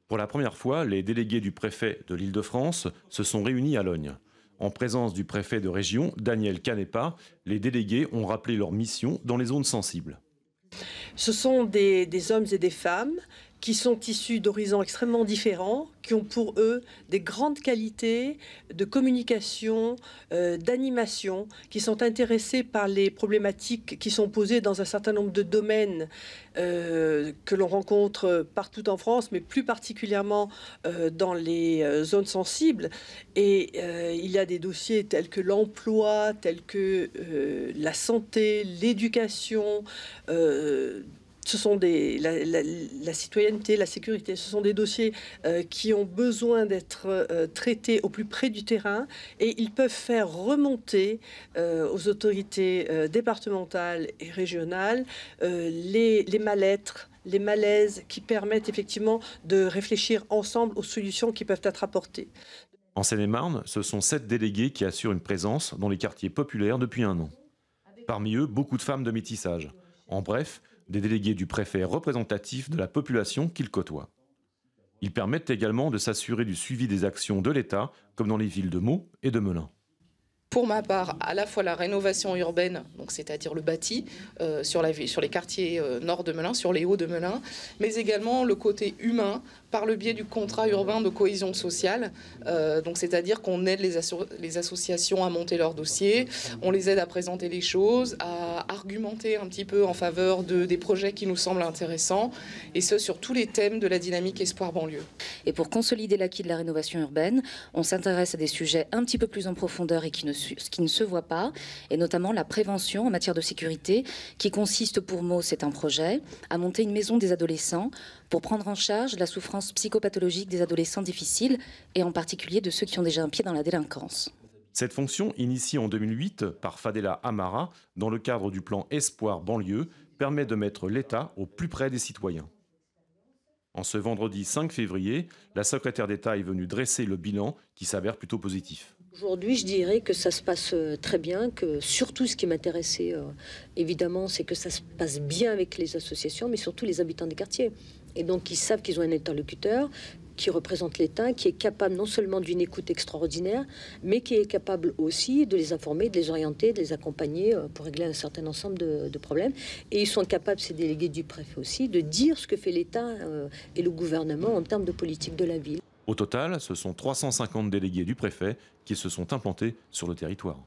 Pour la première fois, les délégués du préfet de l'Île-de-France se sont réunis à Logne. En présence du préfet de région, Daniel Canepa, les délégués ont rappelé leur mission dans les zones sensibles. Ce sont des hommes et des femmes qui sont issus d'horizons extrêmement différents, qui ont pour eux des grandes qualités de communication, d'animation, qui sont intéressés par les problématiques qui sont posées dans un certain nombre de domaines que l'on rencontre partout en France, mais plus particulièrement dans les zones sensibles. Et il y a des dossiers tels que l'emploi, tels que la santé, l'éducation, ce sont la citoyenneté, la sécurité, ce sont des dossiers qui ont besoin d'être traités au plus près du terrain et ils peuvent faire remonter aux autorités départementales et régionales les mal-être, les malaises qui permettent effectivement de réfléchir ensemble aux solutions qui peuvent être apportées. En Seine-et-Marne, ce sont 7 délégués qui assurent une présence dans les quartiers populaires depuis 1 an. Parmi eux, beaucoup de femmes de métissage. En bref, des délégués du préfet représentatifs de la population qu'ils côtoient. Ils permettent également de s'assurer du suivi des actions de l'État, comme dans les villes de Meaux et de Melun. Pour ma part, à la fois la rénovation urbaine, donc c'est-à-dire le bâti, sur les quartiers nord de Melun, sur les hauts de Melun, mais également le côté humain par le biais du contrat urbain de cohésion sociale. Donc c'est-à-dire qu'on aide les associations à monter leurs dossiers, on les aide à présenter les choses, à argumenter un petit peu en faveur des projets qui nous semblent intéressants, et ce sur tous les thèmes de la dynamique Espoir banlieue. Et pour consolider l'acquis de la rénovation urbaine, on s'intéresse à des sujets un petit peu plus en profondeur et qui ne se voient pas, et notamment la prévention en matière de sécurité, qui consiste pour Meaux, c'est un projet, à monter une maison des adolescents pour prendre en charge la souffrance psychopathologique des adolescents difficiles, et en particulier de ceux qui ont déjà un pied dans la délinquance. Cette fonction, initiée en 2008 par Fadela Amara, dans le cadre du plan Espoir banlieue, permet de mettre l'État au plus près des citoyens. En ce vendredi 5 février, la secrétaire d'État est venue dresser le bilan qui s'avère plutôt positif. Aujourd'hui, je dirais que ça se passe très bien, que surtout ce qui m'intéressait, évidemment, c'est que ça se passe bien avec les associations, mais surtout les habitants des quartiers. Et donc, ils savent qu'ils ont un interlocuteur qui représente l'État, qui est capable non seulement d'une écoute extraordinaire, mais qui est capable aussi de les informer, de les orienter, de les accompagner pour régler un certain ensemble de problèmes. Et ils sont capables, ces délégués du préfet aussi, de dire ce que fait l'État et le gouvernement en termes de politique de la ville. Au total, ce sont 350 délégués du préfet qui se sont implantés sur le territoire.